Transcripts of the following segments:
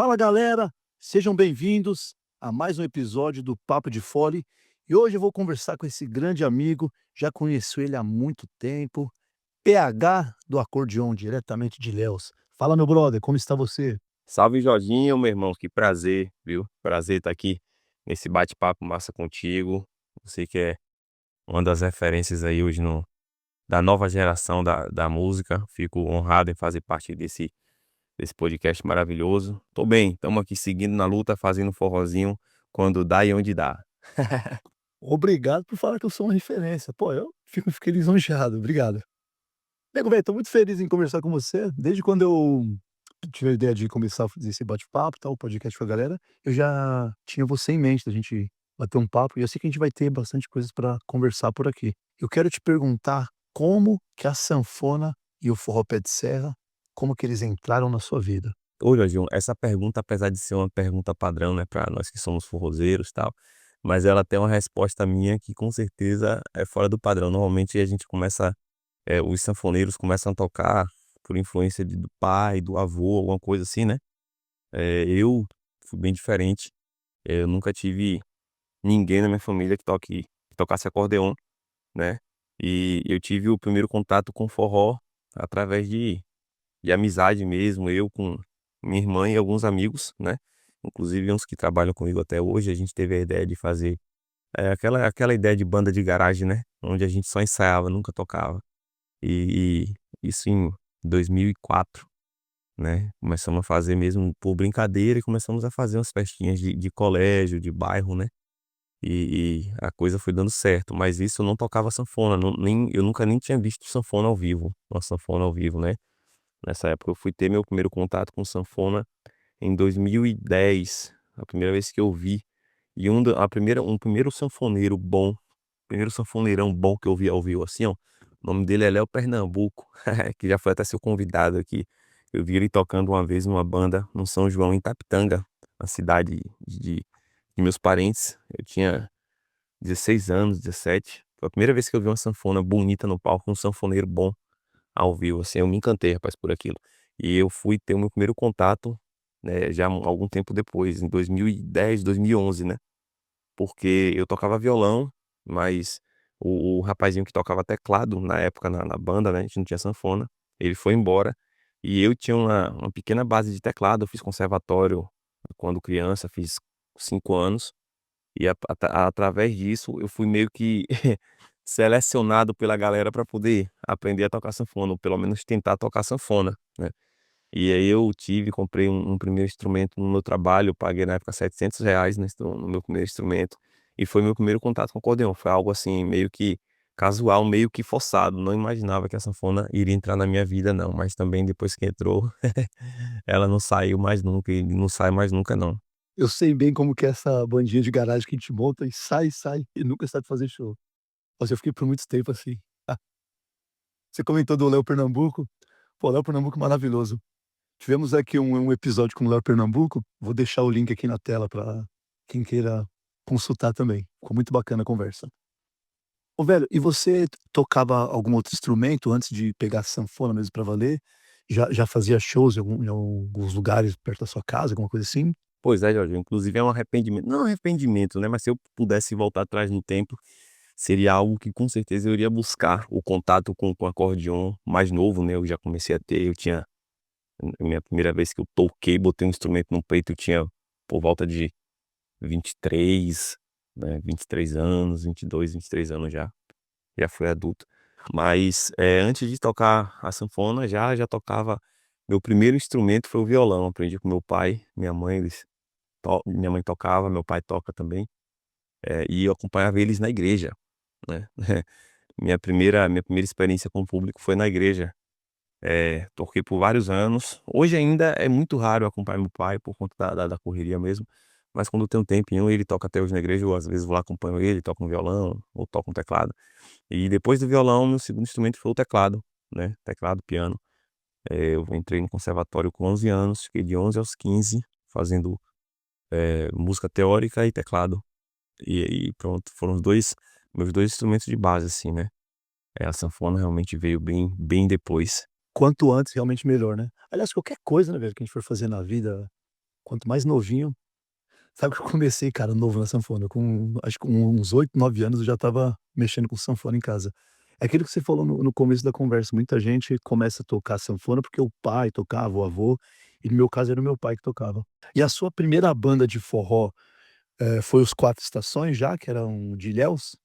Fala galera, sejam bem-vindos a mais um episódio do Papo de Fole. E hoje eu vou conversar com esse grande amigo, já conheço ele há muito tempo, PH do acordeon, diretamente de Ilhéus. Fala meu brother, como está você? Salve Jorginho, meu irmão, que prazer, viu? Prazer estar aqui nesse bate-papo massa contigo. Você que é uma das referências aí hoje da nova geração da música. Fico honrado em fazer parte desse podcast maravilhoso. Tô bem, estamos aqui seguindo na luta, fazendo forrozinho quando dá e onde dá. Obrigado por falar que eu sou uma referência. Pô, eu fiquei lisonjeado, obrigado. Nego velho, tô muito feliz em conversar com você. Desde quando eu tive a ideia de começar a fazer esse bate-papo, tal, podcast com a galera, eu já tinha você em mente da gente bater um papo e eu sei que a gente vai ter bastante coisas para conversar por aqui. Eu quero te perguntar como que a sanfona e o forró pé de serra, como que eles entraram na sua vida? Ô Jorginho, essa pergunta, apesar de ser uma pergunta padrão, né, para nós que somos forrozeiros e tal, mas ela tem uma resposta minha que com certeza é fora do padrão. Normalmente a gente começa os sanfoneiros começam a tocar por influência do pai, do avô, alguma coisa assim, né. Eu fui bem diferente, eu nunca tive ninguém na minha família que tocasse acordeon, né, e eu tive o primeiro contato com forró através de amizade mesmo, eu com minha irmã e alguns amigos, né, inclusive uns que trabalham comigo até hoje. A gente teve a ideia de fazer, aquela ideia de banda de garagem, né, onde a gente só ensaiava, nunca tocava. E isso em 2004, né, começamos a fazer mesmo por brincadeira e começamos a fazer umas festinhas de colégio, de bairro, né, e a coisa foi dando certo, mas isso eu não tocava sanfona, eu nunca nem tinha visto sanfona ao vivo, uma sanfona ao vivo, né. Nessa época eu fui ter meu primeiro contato com sanfona em 2010, a primeira vez que eu vi, e um primeiro sanfoneiro bom, primeiro sanfoneirão bom que eu vi ao vivo, assim, ó, o nome dele é Léo Pernambuco, que já foi até seu convidado aqui. Eu vi ele tocando uma vez numa banda no São João, em Itapitanga, na cidade de meus parentes. Eu tinha 16 anos, 17. Foi a primeira vez que eu vi uma sanfona bonita no palco, um sanfoneiro bom ao vivo, assim, eu me encantei, rapaz, por aquilo. E eu fui ter o meu primeiro contato, né, já algum tempo depois, em 2010, 2011, né. Porque eu tocava violão, mas o rapazinho que tocava teclado na época na banda, né, a gente não tinha sanfona, ele foi embora, e eu tinha uma pequena base de teclado. Eu fiz conservatório quando criança, fiz 5 anos, e através disso eu fui meio que selecionado pela galera para poder aprender a tocar sanfona, ou pelo menos tentar tocar sanfona, né. E aí eu comprei um primeiro instrumento no meu trabalho. Eu paguei na época R$ 700 no meu primeiro instrumento, e foi meu primeiro contato com acordeon. Foi algo assim, meio que casual, meio que forçado, não imaginava que a sanfona iria entrar na minha vida não, mas também depois que entrou, ela não saiu mais nunca e não sai mais nunca não. Eu sei bem como que é essa bandinha de garagem que a gente monta e sai e nunca sabe fazer show. Nossa, eu fiquei por muito tempo assim. Você comentou do Léo Pernambuco, pô, Léo Pernambuco é maravilhoso. Tivemos aqui um episódio com o Léo Pernambuco, vou deixar o link aqui na tela para quem queira consultar também. Ficou muito bacana a conversa. Ô velho, e você tocava algum outro instrumento antes de pegar a sanfona mesmo pra valer? Já fazia shows em alguns lugares perto da sua casa, alguma coisa assim? Pois é, Jorge, inclusive é um arrependimento, não é um arrependimento, né, mas se eu pudesse voltar atrás no tempo, seria algo que com certeza eu iria buscar o contato com acordeon mais novo, né. Eu já comecei a ter, eu tinha a minha primeira vez que eu toquei, botei um instrumento no peito, eu tinha por volta de 23, né, 23 anos, 22, 23 anos já fui adulto. Mas, antes de tocar a sanfona, já tocava. Meu primeiro instrumento foi o violão. Aprendi com meu pai, minha mãe tocava, meu pai toca também, e eu acompanhava eles na igreja, né. Minha primeira experiência com o público foi na igreja. Toquei por vários anos. Hoje ainda é muito raro eu acompanhar meu pai por conta da correria mesmo, mas quando tem um tempinho, ele toca até hoje na igreja, eu às vezes vou lá, acompanho ele, toco um violão ou toco um teclado. E depois do violão, meu segundo instrumento foi o teclado, né, teclado, piano. Eu entrei no conservatório com 11 anos, fiquei de 11 aos 15 fazendo, música teórica e teclado. E aí pronto, foram os meus 2 instrumentos de base, assim, né. A sanfona realmente veio bem depois. Quanto antes, realmente melhor, né. Aliás, qualquer coisa, né, velho, que a gente for fazer na vida, quanto mais novinho, sabe que eu comecei, cara, novo na sanfona, com acho que com uns 8, 9 anos eu já estava mexendo com sanfona em casa. É aquilo que você falou no começo da conversa, muita gente começa a tocar sanfona porque o pai tocava, o avô, e no meu caso era o meu pai que tocava. E a sua primeira banda de forró, foi os Quatro Estações já, que eram de Ilhéus?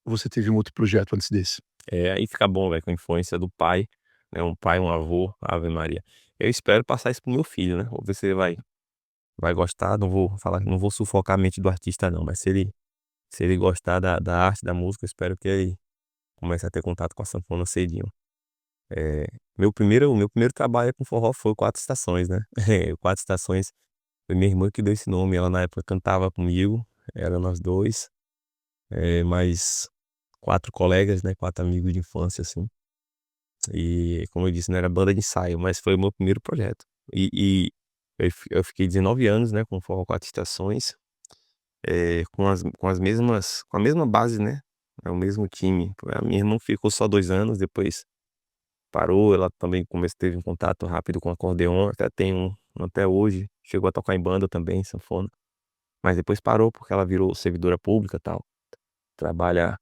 Ou você teve um outro projeto antes desse? É, aí fica bom, velho, com a influência do pai, né, um pai, um avô, ave Maria. Eu espero passar isso para o meu filho, né, vou ver se ele vai gostar, não vou sufocar a mente do artista não, mas se ele gostar da arte, da música, eu espero que ele comece a ter contato com a sanfona cedinho. O meu primeiro trabalho com forró foi o Quatro Estações, né. O Quatro Estações foi minha irmã que deu esse nome, ela na época cantava comigo, era nós 2, mais 4 colegas, né, 4 amigos de infância, assim. E, como eu disse, não era banda de ensaio, mas foi o meu primeiro projeto. E eu fiquei 19 anos, né, com o Forró Quatro Estações, com a mesma base, né, é o mesmo time. A minha irmã ficou só 2 anos, depois parou, ela também teve um contato rápido com acordeon, até tem um até hoje, chegou a tocar em banda também, sanfona, mas depois parou porque ela virou servidora pública, tal, trabalha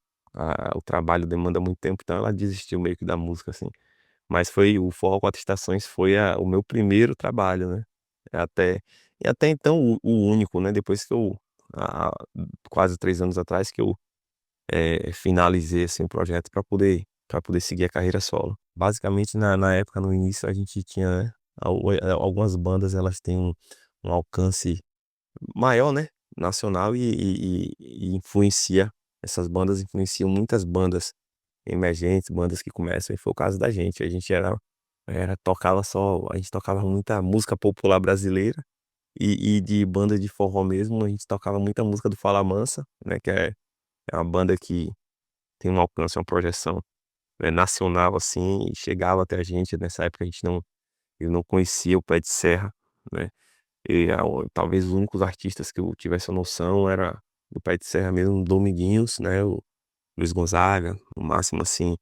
o trabalho demanda muito tempo, então ela desistiu meio que da música, assim. Mas foi o Forró Quatro Estações foi o meu primeiro trabalho, né. Até até então o único, né, depois que há quase 3 anos atrás que eu, finalizei, assim, o projeto para poder seguir a carreira solo. Basicamente na época, no início, a gente tinha, né, algumas bandas elas têm um alcance maior, né, nacional e influencia essas bandas influenciam muitas bandas emergentes, bandas que começam, e foi o caso da gente. A gente a gente tocava muita música popular brasileira e de banda de forró mesmo, a gente tocava muita música do Fala Mansa, né, que é uma banda que tem um alcance, uma projeção, nacional, assim, e chegava até a gente. Nessa época a gente não eu não conhecia o Pé de Serra, né, talvez os únicos artistas que eu tivesse a noção era do Pé de Serra mesmo, Dominguinhos, né, o Luiz Gonzaga, no máximo, assim.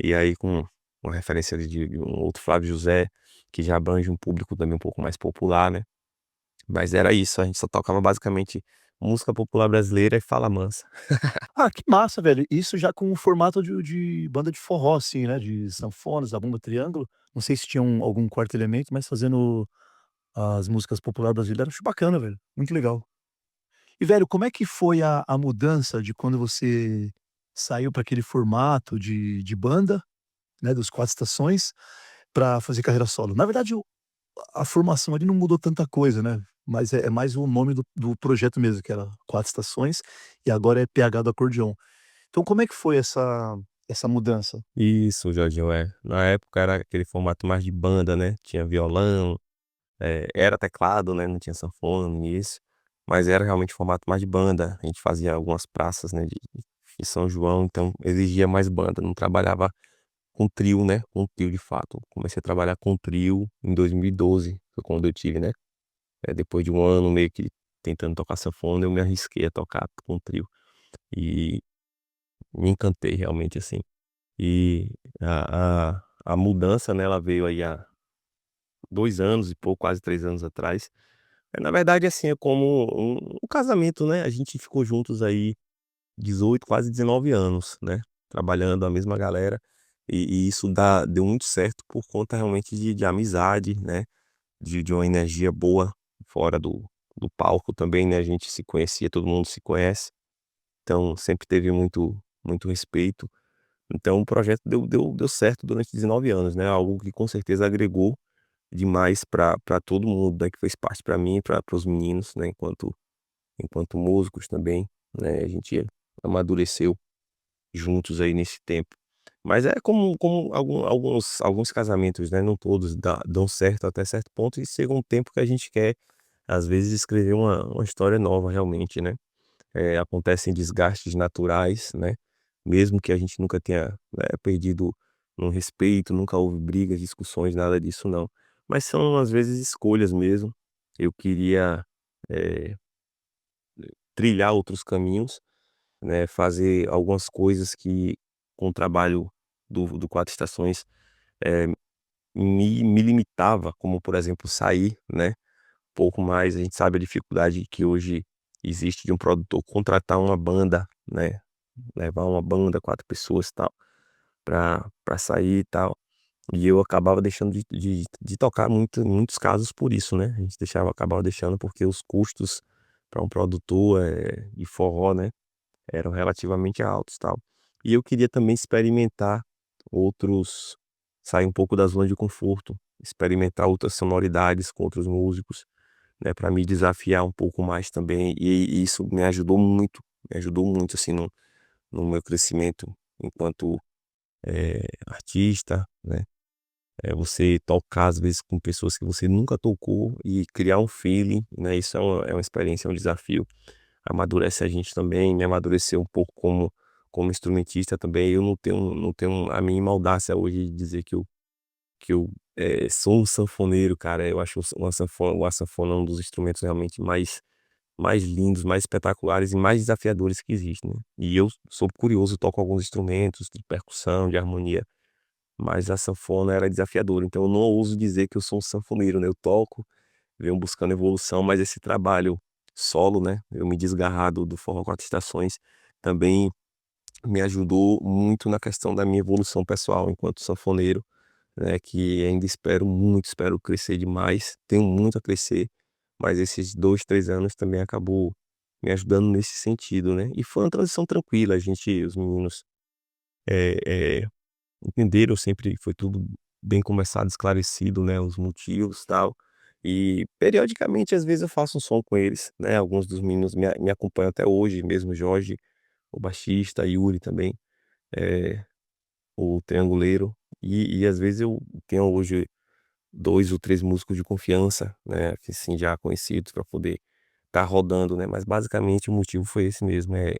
E aí com uma referência ali de um outro Flávio José, que já abrange um público também um pouco mais popular, né. Mas era isso, a gente só tocava basicamente música popular brasileira e Fala Mansa. Ah, que massa, velho. Isso já com o formato de banda de forró, assim, né, de sanfonas, zabumba, triângulo. Não sei se tinha algum quarto elemento, mas fazendo as músicas popular brasileira, acho bacana, velho, muito legal. E, velho, como é que foi a mudança de quando você saiu para aquele formato de banda, né, dos Quatro Estações, pra fazer carreira solo? Na verdade, a formação ali não mudou tanta coisa, né, mas é mais o nome do projeto mesmo, que era Quatro Estações, e agora é PH do acordeon. Então como é que foi essa mudança? Isso, Jorginho, é. Na época era aquele formato mais de banda, né, tinha violão, era teclado, né, não tinha sanfona no início, mas era realmente formato mais de banda. A gente fazia algumas praças, né, de São João, então exigia mais banda, não trabalhava com trio, né, com trio de fato. Comecei a trabalhar com trio em 2012, foi quando eu tive, né, depois de um ano meio que tentando tocar sanfona, eu me arrisquei a tocar com trio e me encantei realmente, assim. E a mudança, né, ela veio aí há 2 anos e pouco, quase 3 anos atrás. Na verdade, assim, é como um casamento, né, a gente ficou juntos aí 18, quase 19 anos, né, trabalhando a mesma galera, e isso deu muito certo por conta realmente de amizade, né, de uma energia boa fora do palco também, né, a gente se conhecia, todo mundo se conhece, então sempre teve muito respeito. Então o projeto deu certo durante 19 anos, né, algo que com certeza agregou demais pra todo mundo, né, que fez parte pra mim e para os meninos, né, enquanto músicos também, né, a gente amadureceu juntos aí nesse tempo. Mas é como alguns casamentos, né, não todos dão certo até certo ponto e chega um tempo que a gente quer, às vezes, escrever uma história nova realmente, né. Acontecem desgastes naturais, né, mesmo que a gente nunca tenha, perdido um respeito, nunca houve brigas, discussões, nada disso não. Mas são, às vezes, escolhas mesmo. Eu queria, eh, trilhar outros caminhos, né, fazer algumas coisas que com o trabalho do Quatro Estações, eh, me limitava, como por exemplo sair, né, pouco mais, a gente sabe a dificuldade que hoje existe de um produtor contratar uma banda, né, levar uma banda, 4 pessoas e tal, pra sair e tal. E eu acabava deixando de tocar muito em muitos casos por isso, né, a gente acabava deixando porque os custos para um produtor, de forró, né, eram relativamente altos, tal. E eu queria também experimentar outros sair um pouco da zona de conforto, experimentar outras sonoridades com outros músicos, né, para me desafiar um pouco mais também, e isso me ajudou muito, assim, no meu crescimento enquanto, artista, né. Você tocar às vezes com pessoas que você nunca tocou e criar um feeling, né, isso é uma experiência, é um desafio. Amadurece a gente também, me amadureceu um pouco como instrumentista também. Eu não tenho a mínima audácia hoje de dizer que eu sou um sanfoneiro, cara. Eu acho a sanfona um dos instrumentos realmente mais lindos, mais espetaculares e mais desafiadores que existem, né. E eu sou curioso, toco alguns instrumentos de percussão, de harmonia, mas a sanfona era desafiadora, então eu não ouso dizer que eu sou um sanfoneiro, né. Eu toco, venho buscando evolução, mas esse trabalho solo, né, eu me desgarrar do forró 4 estações, também me ajudou muito na questão da minha evolução pessoal enquanto sanfoneiro, né, que ainda espero crescer demais, tenho muito a crescer, mas esses 2, 3 anos também acabou me ajudando nesse sentido, né. E foi uma transição tranquila, os meninos, eh eh, entenderam, sempre foi tudo bem conversado, esclarecido, né, os motivos, tal. E periodicamente, às vezes, eu faço um som com eles, né, alguns dos meninos me acompanham até hoje, mesmo o Jorge, o baixista, Yuri também, eh, o trianguleiro, e às vezes eu tenho hoje 2 ou 3 músicos de confiança, né, que assim, já conhecidos para poder estar rodando, né, mas basicamente o motivo foi esse mesmo, é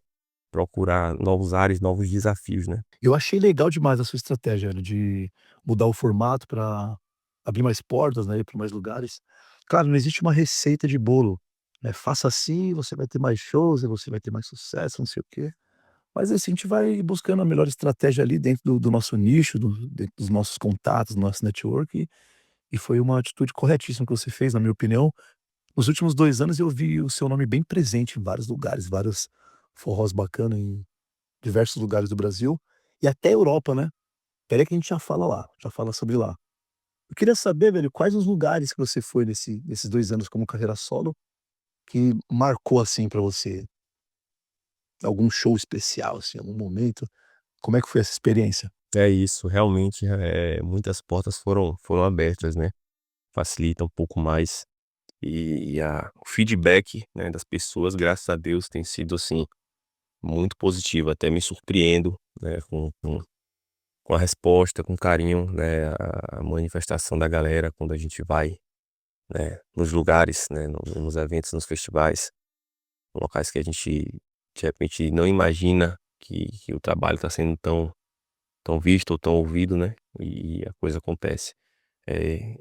procurar novos ares, novos desafios, né. Eu achei legal demais a sua estratégia, velho, de mudar o formato para abrir mais portas, né, ir para mais lugares. Claro, não existe uma receita de bolo, né, faça assim, você vai ter mais shows, e você vai ter mais sucesso, não sei o quê. Mas assim, a gente vai buscando a melhor estratégia ali dentro do nosso nicho, dentro dos nossos contatos, do nosso network, e foi uma atitude corretíssima que você fez, na minha opinião. Nos últimos 2 anos eu vi o seu nome bem presente em vários lugares, vários forrós bacana em diversos lugares do Brasil, e até Europa, né. Espera aí que a gente já fala lá, já fala sobre lá. Eu queria saber, velho, quais os lugares que você foi nesses 2 anos como carreira solo, que marcou, assim, pra você? Algum show especial, assim, algum momento? Como é que foi essa experiência? É isso, realmente, muitas portas foram abertas, né, facilita um pouco mais, o feedback, né, das pessoas, graças a Deus, tem sido, assim, muito positivo, até me surpreendo, né, com a resposta, com carinho, né, a manifestação da galera quando a gente vai, né, nos lugares, né, nos eventos, nos festivais, locais que a gente, de repente, não imagina que o trabalho está sendo tão visto ou tão ouvido, né, e a coisa acontece.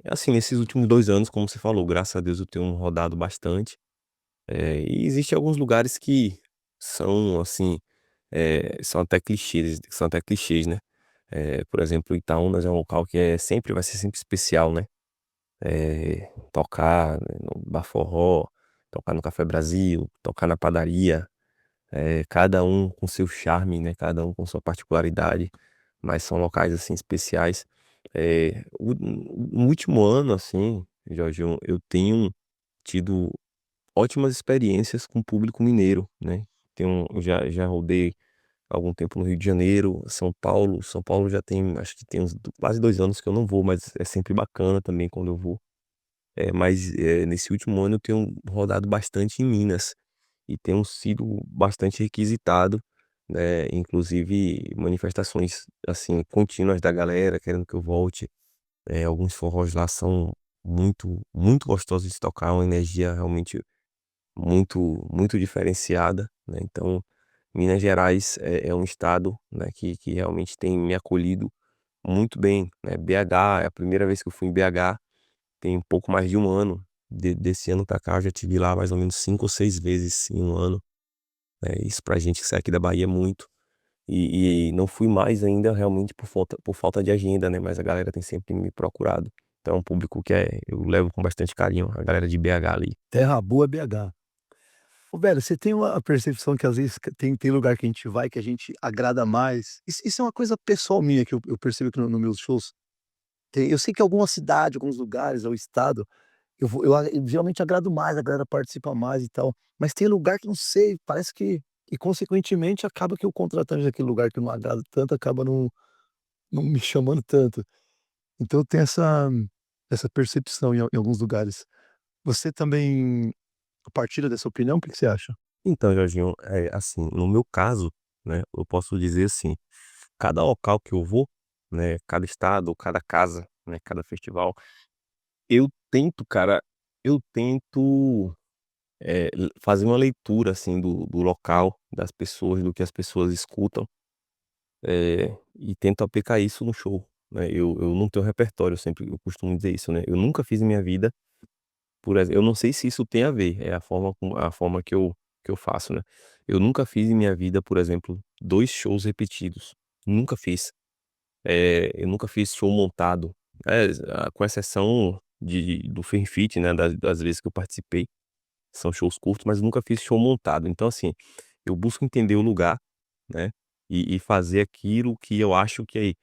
Assim, nesses últimos 2 anos, como você falou, graças a Deus eu tenho rodado bastante, e existe alguns lugares que são, assim, são até clichês, né. Por exemplo, Itaúnas é um local que vai ser sempre especial, né. Tocar no Bar Forró, tocar no Café Brasil, tocar na padaria, cada um com seu charme, né, cada um com sua particularidade, mas são locais, assim, especiais. No último ano, assim, Jorge, eu tenho tido ótimas experiências com o público mineiro, né. Eu já rodei algum tempo no Rio de Janeiro, São Paulo já tem, acho que tem uns quase 2 anos que eu não vou, mas é sempre bacana também quando eu vou. Mas, nesse último ano eu tenho rodado bastante em Minas, e tenho sido bastante requisitado, né, inclusive manifestações, assim, contínuas da galera querendo que eu volte. Alguns forrós lá são muito gostosos de tocar, uma energia realmente muito diferenciada, né, então Minas Gerais é um estado, né, que realmente tem me acolhido muito bem, né. BH é a primeira vez que eu fui em BH, tem um pouco mais de um ano. Desse ano pra cá eu já tive lá mais ou menos 5 ou 6 vezes em um ano, né, isso pra gente que sai aqui da Bahia é muito. E não fui mais ainda realmente por falta de agenda, né, mas a galera tem sempre me procurado. Então é um público que eu levo com bastante carinho, a galera de BH ali. Terra boa, BH. Ô, velho, você tem uma percepção que às vezes tem lugar que a gente vai que a gente agrada mais, isso é uma coisa pessoal minha que eu percebo que no meus shows, eu sei que alguma cidade, alguns lugares ou estado, eu geralmente agrado mais, a galera participa mais e tal, mas tem lugar que não sei, parece que consequentemente acaba que o contratante daquele lugar que eu não agrado tanto, acaba não me chamando tanto. Então eu tenho essa percepção em alguns lugares. Você também partilha dessa opinião? O que que você acha? Então, Jorginho, assim, no meu caso, né, eu posso dizer assim, cada local que eu vou, né, cada estado, cada casa, né, cada festival, eu tento, cara, eu tento, fazer uma leitura, assim, do local, das pessoas, do que as pessoas escutam, e tento aplicar isso no show, né. Eu não tenho repertório, eu costumo dizer isso, né. Eu nunca fiz em minha vida, por exemplo, eu não sei se isso tem a ver, é a forma que eu faço, né. Eu nunca fiz em minha vida, por exemplo, 2 shows repetidos, nunca fiz. Eu nunca fiz show montado, com exceção do Firfit, né, das vezes que eu participei, são shows curtos, mas eu nunca fiz show montado. Então, assim, eu busco entender o lugar, né, e fazer aquilo que eu acho que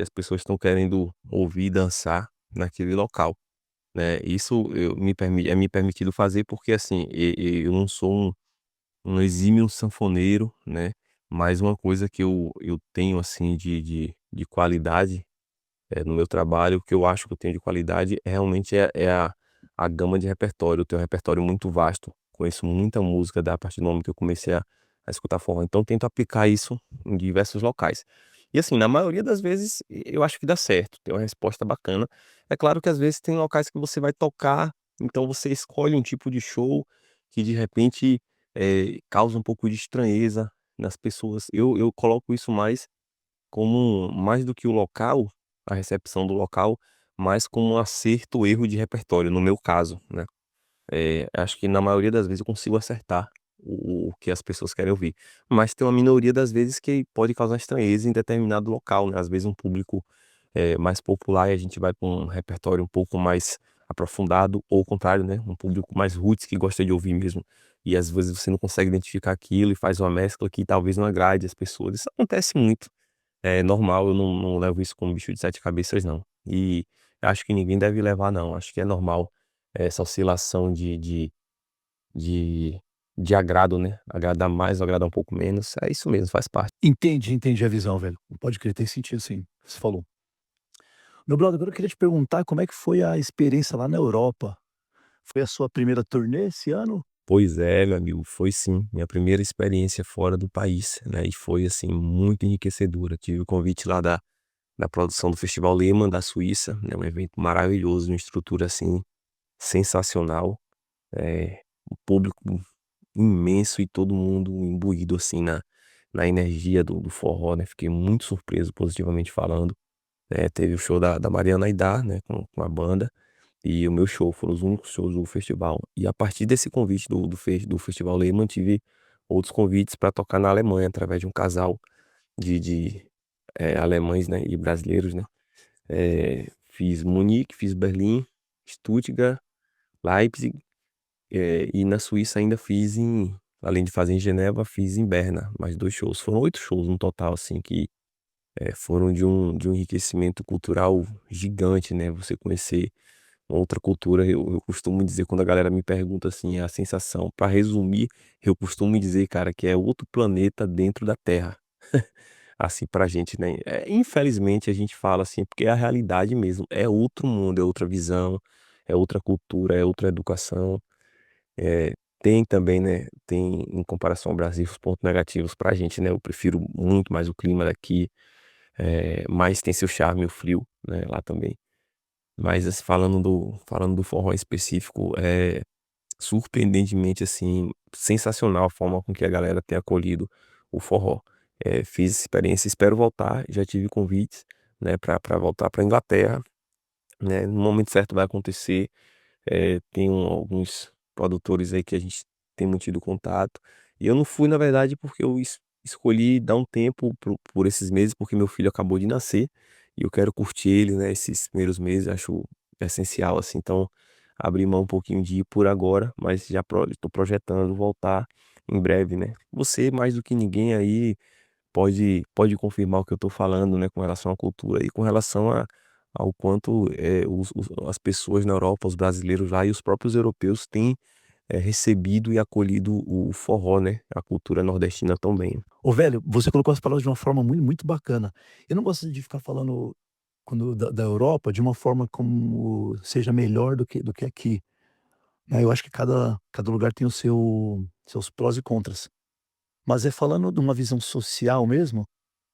as pessoas estão querendo ouvir e dançar naquele local, né. Isso me permitido fazer, porque, assim, eu não sou um exímio sanfoneiro, né, mas uma coisa que eu tenho, assim, de qualidade, no meu trabalho, o que eu acho que eu tenho de qualidade realmente é a gama de repertório. Eu tenho um repertório muito vasto, conheço muita música a partir do momento que eu comecei a escutar forró, então tento aplicar isso em diversos locais. E assim, na maioria das vezes, eu acho que dá certo, tem uma resposta bacana. É claro que às vezes tem locais que você vai tocar, então você escolhe um tipo de show que de repente, causa um pouco de estranheza nas pessoas. Eu coloco isso mais do que o local, a recepção do local, mais como um acerto ou erro de repertório, no meu caso, né. Acho que na maioria das vezes eu consigo acertar o que as pessoas querem ouvir, mas tem uma minoria das vezes que pode causar estranheza em determinado local, né, às vezes um público, mais popular, e a gente vai com um repertório um pouco mais aprofundado, ou o contrário, né, um público mais roots que gosta de ouvir mesmo, e às vezes você não consegue identificar aquilo e faz uma mescla que talvez não agrade as pessoas. Isso acontece muito. É normal, eu não levo isso como bicho de 7 cabeças não. E acho que ninguém deve levar não, acho que é normal essa oscilação de de agrado, né, agradar mais ou agradar um pouco menos, é isso mesmo, faz parte. Entendi a visão, velho. Pode crer, tem sentido sim, o que você falou. Meu brother, agora eu queria te perguntar como é que foi a experiência lá na Europa? Foi a sua primeira turnê esse ano? Pois é, meu amigo, foi sim, minha primeira experiência fora do país, né, e foi, assim, muito enriquecedora. Tive o convite lá da produção do Festival Lehmann da Suíça, né, um evento maravilhoso, uma estrutura, assim, sensacional, o público imenso e todo mundo imbuído, assim, na energia do forró, né, fiquei muito surpreso, positivamente falando. Teve o show da Mariana Aidar, né, com a banda, e o meu show, foram os únicos shows do festival. E a partir desse convite do Festival Lehmann, tive outros convites para tocar na Alemanha, através de um casal de alemães, né, e brasileiros, né. Fiz Munique, fiz Berlim, Stuttgart, Leipzig, e na Suíça ainda fiz além de fazer em Genebra, fiz em Berna, mais 2 shows. Foram 8 shows no total, assim, que, foram de um enriquecimento cultural gigante, né, você conhecer uma outra cultura. Eu costumo dizer, quando a galera me pergunta, assim, a sensação, pra resumir, eu costumo dizer, cara, que é outro planeta dentro da Terra, assim, pra gente, né. Infelizmente a gente fala assim, porque é a realidade mesmo, é outro mundo, é outra visão, é outra cultura, é outra educação. Tem também, né, tem em comparação ao Brasil os pontos negativos pra gente, né, eu prefiro muito mais o clima daqui, mas tem seu charme o frio, né, lá também. Mas assim, falando do forró em específico, é surpreendentemente, assim, sensacional a forma com que a galera tem acolhido o forró. Fiz essa experiência, espero voltar, já tive convites, né, pra voltar pra Inglaterra, né, no momento certo vai acontecer. Tem alguns produtores aí que a gente tem mantido contato, e eu não fui na verdade porque eu escolhi dar um tempo por esses meses, porque meu filho acabou de nascer, e eu quero curtir ele, né, esses primeiros meses, acho essencial, assim. Então, abri mão um pouquinho de ir por agora, mas já estou projetando voltar em breve, né. Você, mais do que ninguém aí, pode confirmar o que eu estou falando, né, com relação à cultura e com relação ao quanto, as pessoas na Europa, os brasileiros lá e os próprios europeus têm, recebido e acolhido o forró, né, a cultura nordestina tão bem. Ô velho, você colocou as palavras de uma forma muito bacana. Eu não gosto de ficar falando quando da Europa de uma forma como seja melhor do que aqui, né, eu acho que cada lugar tem o seus prós e contras. Mas é falando de uma visão social mesmo,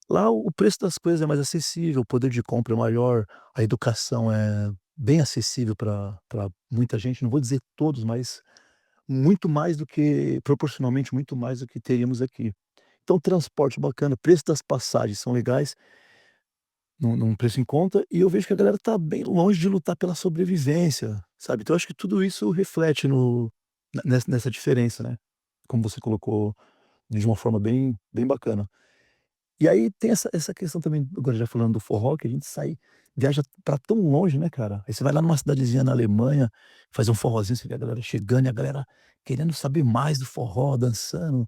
lá o preço das coisas é mais acessível, o poder de compra é maior, a educação é bem acessível para muita gente, não vou dizer todos, mas muito mais do que proporcionalmente muito mais do que teríamos aqui. Então transporte bacana, preço das passagens são legais, num preço em conta, e eu vejo que a galera tá bem longe de lutar pela sobrevivência, sabe. Então eu acho que tudo isso reflete no nessa diferença, né, como você colocou de uma forma bem bacana. E aí tem essa questão também, agora já falando do forró, que a gente viaja pra tão longe, né, cara. Aí você vai lá numa cidadezinha na Alemanha, fazer um forrozinho, você vê a galera chegando e a galera querendo saber mais do forró, dançando.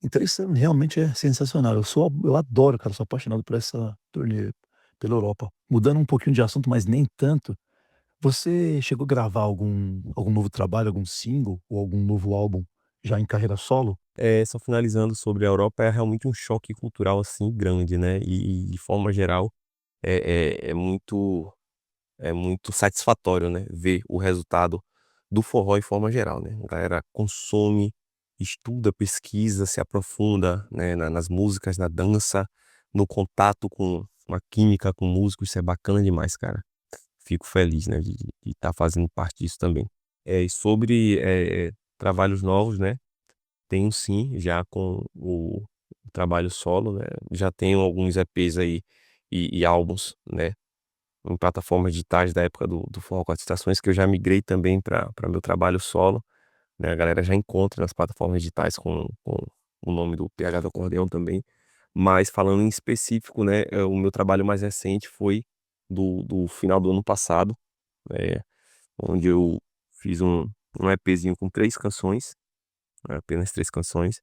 Então isso realmente é sensacional. Eu adoro, cara, sou apaixonado por essa turnê pela Europa. Mudando um pouquinho de assunto, mas nem tanto, você chegou a gravar algum novo trabalho, algum single ou algum novo álbum já em carreira solo? Só finalizando sobre a Europa, é realmente um choque cultural, assim, grande, né, e de forma geral, é muito satisfatório, né, ver o resultado do forró em forma geral, né. A galera consome, estuda, pesquisa, se aprofunda, né, nas músicas, na dança, no contato com a química com músicos, isso é bacana demais, cara. Fico feliz, né, de estar fazendo parte disso também. E sobre, trabalhos novos, né, tenho sim, já com o trabalho solo, né, já tenho alguns EPs aí e álbuns, né, em plataformas digitais da época do Forró com as Estações, que eu já migrei também para meu trabalho solo, né, a galera já encontra nas plataformas digitais com o nome do PH do Acordeão também. Mas falando em específico, né, o meu trabalho mais recente foi do final do ano passado, onde eu fiz um EPzinho com 3 canções, apenas 3 canções,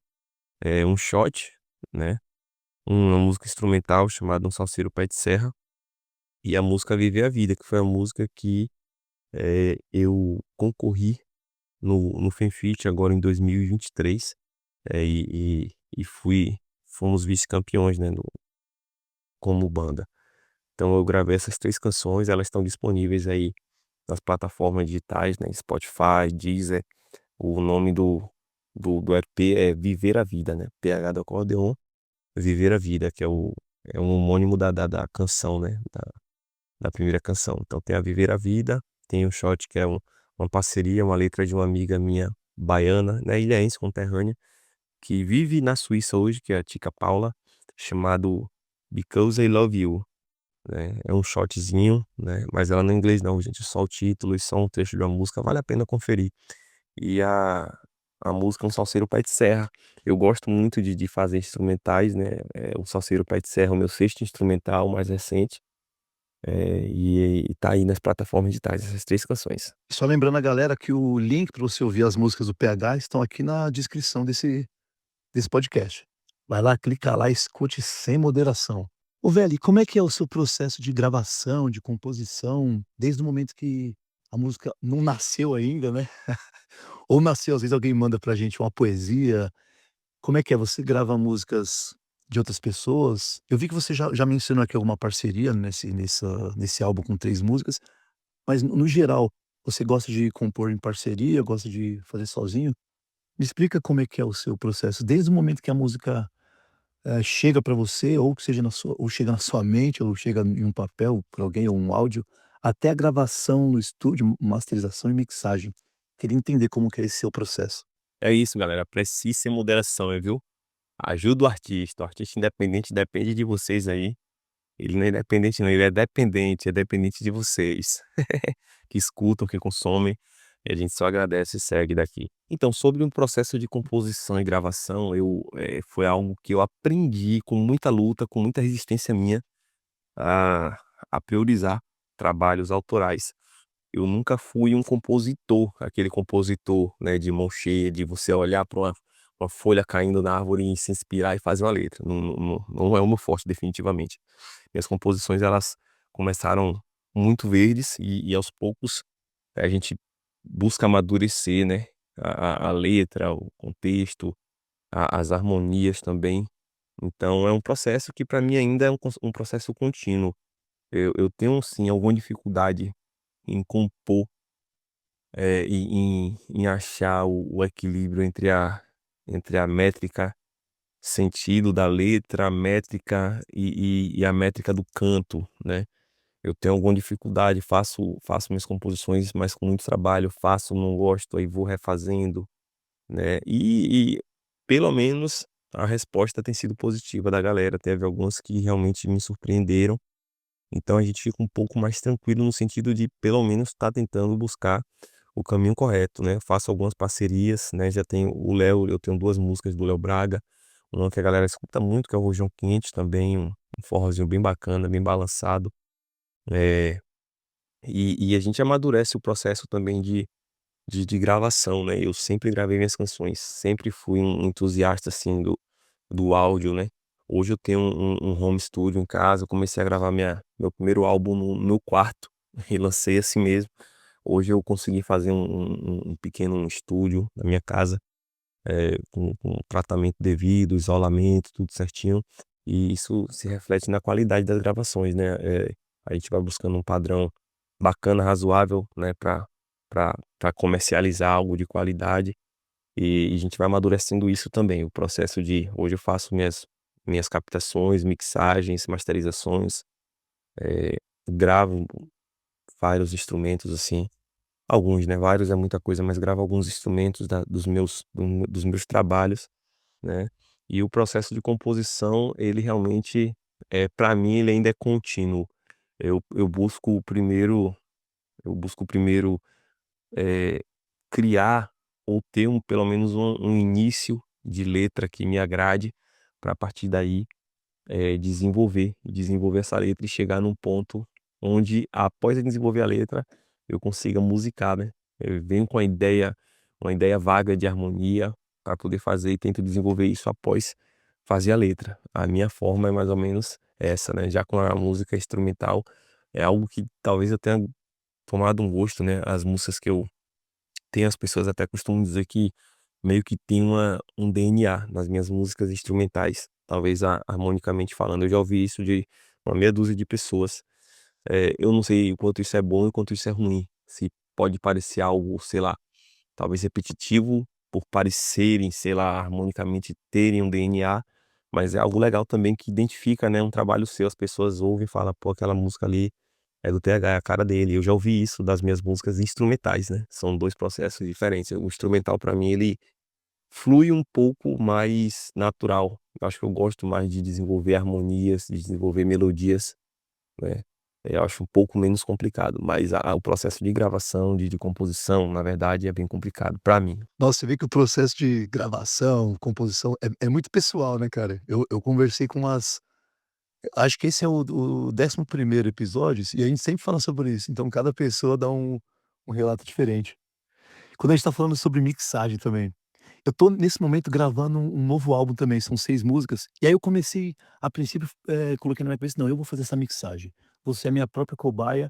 um shot, né, uma música instrumental chamada Um Salseiro Pé de Serra, e a música Viver a Vida, que foi a música que eu concorri no Fenfeat agora em 2023, e fomos vice-campeões, né, como banda. Então eu gravei essas 3 canções, elas estão disponíveis aí nas plataformas digitais, né, Spotify, Deezer. O nome do EP é Viver a Vida, né, PH do acordeon, Viver a Vida, que é um homônimo da canção, né, da primeira canção. Então tem a Viver a Vida, tem o Shot, que é uma parceria, uma letra de uma amiga minha baiana, né, ilhaense, conterrânea, que vive na Suíça hoje, que é a Tica Paula, chamado Because I Love You, né. É um shotzinho, né, mas ela não é em inglês não, gente, é só o título e só um trecho de uma música, vale a pena conferir. E a música Um Salseiro Pé de Serra, eu gosto muito de fazer instrumentais, né, o Salseiro Pé de Serra é o meu sexto instrumental mais recente, e tá aí nas plataformas digitais, essas 3 canções. E só lembrando a galera que o link para você ouvir as músicas do PH estão aqui na descrição desse podcast. Vai lá, clica lá, escute sem moderação. Ô velho, e como é que é o seu processo de gravação, de composição, desde o momento que a música não nasceu ainda, né, ou nasceu, às vezes alguém manda pra gente uma poesia. Como é que é? Você grava músicas de outras pessoas? Eu vi que você já mencionou aqui alguma parceria nesse álbum com 3 músicas, mas no geral, você gosta de compor em parceria, gosta de fazer sozinho? Me explica como é que é o seu processo, desde o momento que a música, chega pra você, ou que seja na sua ou chega na sua mente, ou chega em um papel por alguém, ou um áudio, até a gravação no estúdio, masterização e mixagem. Queria entender como que é esse seu processo. É isso, galera, precise ser moderação, viu. Ajuda o artista independente depende de vocês aí. Ele não é independente não, ele é dependente de vocês, que escutam, que consomem, e a gente só agradece e segue daqui. Então, sobre um processo de composição e gravação, foi algo que eu aprendi com muita luta, com muita resistência minha, a priorizar trabalhos autorais. eu nunca fui um compositor, aquele compositor, né, de mão cheia, de você olhar para uma folha caindo na árvore e se inspirar e fazer uma letra. Não é o meu forte, definitivamente. Minhas composições, elas começaram muito verdes e aos poucos a gente busca amadurecer, né, a letra, o contexto, as harmonias também. Então é um processo que para mim ainda é um processo contínuo. Eu tenho sim alguma dificuldade em compor, em achar o equilíbrio entre a métrica, sentido da letra, a métrica e a métrica do canto, né. Eu tenho alguma dificuldade, faço minhas composições, mas com muito trabalho, faço, não gosto, aí vou refazendo, né. E pelo menos a resposta tem sido positiva da galera, teve algumas que realmente me surpreenderam, então a gente fica um pouco mais tranquilo no sentido de pelo menos estar tentando buscar o caminho correto, né. Faço algumas parcerias, né, já tenho o Léo, eu tenho 2 músicas do Léo Braga, uma que a galera escuta muito, que é o Rojão Quente também, um forrozinho bem bacana, bem balançado. Eh, e a gente amadurece o processo também de gravação, né. Eu sempre gravei minhas canções, sempre fui um entusiasta, assim, do áudio, né. Hoje eu tenho um home studio em casa, eu comecei a gravar meu primeiro álbum no meu quarto e lancei assim mesmo. Hoje eu consegui fazer um pequeno estúdio na minha casa, com tratamento devido, isolamento, tudo certinho, e isso se reflete na qualidade das gravações, né. A gente vai buscando um padrão bacana, razoável, né, pra comercializar algo de qualidade, e a gente vai amadurecendo isso também, o processo de hoje eu faço minhas captações, mixagens, masterizações, eh, gravo vários instrumentos, assim, alguns, né, vários é muita coisa, mas gravo alguns instrumentos dos meus trabalhos, né. E o processo de composição, ele realmente, pra mim, ele ainda é contínuo. Eu busco primeiro eh, criar ou ter pelo menos um início de letra que me agrade, para a partir daí, desenvolver essa letra e chegar num ponto onde, após eu desenvolver a letra, eu consiga musicar, né. Eu venho com uma ideia vaga de harmonia para poder fazer e tento desenvolver isso após fazer a letra. A minha forma é mais ou menos essa, né, já com a música instrumental, é algo que talvez eu tenha tomado um gosto, né, as músicas que eu tenho, as pessoas até costumam dizer que meio que tem um DNA nas minhas músicas instrumentais, talvez harmonicamente falando. Eu já ouvi isso de uma meia dúzia de pessoas. Eu não sei o quanto isso é bom e o quanto isso é ruim. Se pode parecer algo, sei lá, talvez repetitivo, por parecerem, sei lá, harmonicamente terem um DNA, mas é algo legal também que identifica, né, um trabalho seu. As pessoas ouvem e falam: "Pô, aquela música ali é do TH, é a cara dele". Eu já ouvi isso das minhas músicas instrumentais, né, são 2 processos diferentes. O instrumental pra mim ele flui um pouco mais natural. Eu acho que eu gosto mais de desenvolver harmonias, de desenvolver melodias, né. Eu acho um pouco menos complicado, mas o processo de gravação, de composição, na verdade, é bem complicado pra mim. Nossa, você vê que o processo de gravação, composição é muito pessoal, né, cara. Eu conversei com umas acho que esse é o 11º episódio, e a gente sempre fala sobre isso, então cada pessoa dá um relato diferente. Quando a gente tá falando sobre mixagem também, eu tô nesse momento gravando um novo álbum também, são 6 músicas, e aí eu comecei a princípio, coloquei na minha cabeça: "Não, eu vou fazer essa mixagem, vou ser a minha própria cobaia",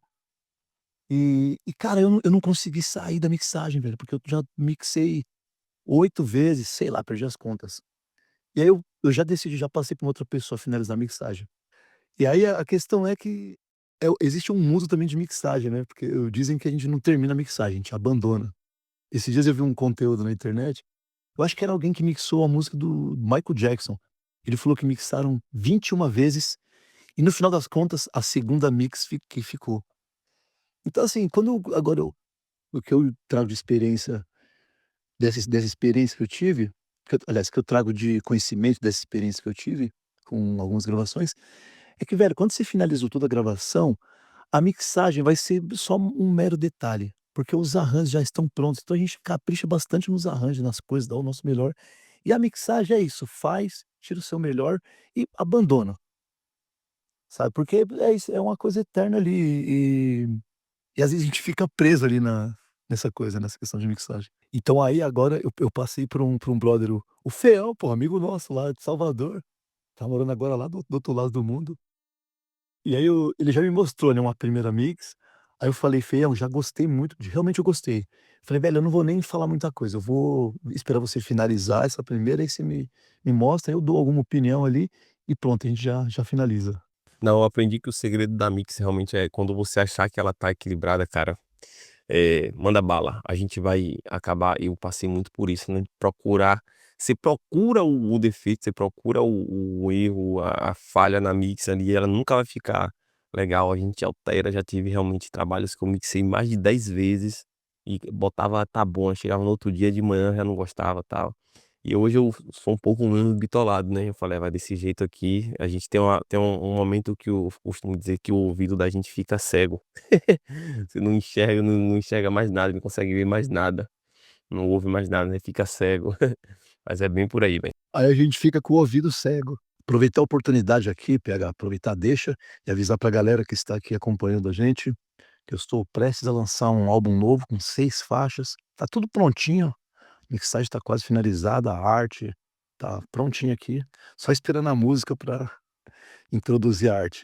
e cara, eu não consegui sair da mixagem, velho, porque eu já mixei 8 vezes, sei lá, perdi as contas. E aí eu já decidi, já passei pra uma outra pessoa finalizar a mixagem. E aí a questão é que existe um mundo também de mixagem, né, porque dizem que a gente não termina a mixagem, a gente abandona. Esses dias eu vi um conteúdo na internet, eu acho que era alguém que mixou a música do Michael Jackson. Ele falou que mixaram 21 vezes e no final das contas a segunda mix que ficou. Então assim, agora o que eu trago de experiência dessa experiência que eu tive, aliás, que eu trago de conhecimento dessa experiência que eu tive com algumas gravações, é que, velho, quando você finalizou toda a gravação, a mixagem vai ser só um mero detalhe, porque os arranjos já estão prontos, então a gente capricha bastante nos arranjos, nas coisas, dá o nosso melhor. E a mixagem é isso, faz, tira o seu melhor e abandona, sabe, porque é isso, é uma coisa eterna ali. E às vezes a gente fica preso ali nessa coisa, nessa questão de mixagem. Então aí agora eu passei por um brother, o Feão, pô, amigo nosso lá de Salvador, tá morando agora lá do outro lado do mundo. E aí ele já me mostrou, né, uma primeira mix, aí eu falei: "Feião, já gostei muito de", realmente eu gostei. Falei: "Velho, eu não vou nem falar muita coisa, eu vou esperar você finalizar essa primeira, aí você me mostra, aí eu dou alguma opinião ali e pronto, a gente já finaliza". Não, eu aprendi que o segredo da mix realmente é quando você achar que ela tá equilibrada, cara, manda bala. A gente vai acabar eu passei muito por isso, né, procurar você procura o defeito, você procura o erro, a falha na mix ali, ela nunca vai ficar legal, a gente altera, já tive realmente trabalhos que eu mixei mais de 10 vezes e botava "tá bom", aí chegava no outro dia de manhã já não gostava, tal. E hoje eu sou um pouco menos bitolado, né, eu falei: "Ah, vai desse jeito aqui", a gente tem um momento que eu costumo dizer que o ouvido da gente fica cego. Você não enxerga, não enxerga mais nada, não consegue ver mais nada, não ouve mais nada, né, fica cego. Mas é bem por aí, velho. Aí a gente fica com o ouvido cego. Aproveitar a oportunidade aqui, PH, aproveitar a deixa e avisar pra galera que está aqui acompanhando a gente, que eu estou prestes a lançar um álbum novo com 6 faixas, tá tudo prontinho, a mixagem tá quase finalizada, a arte tá prontinha aqui, só esperando a música pra introduzir a arte.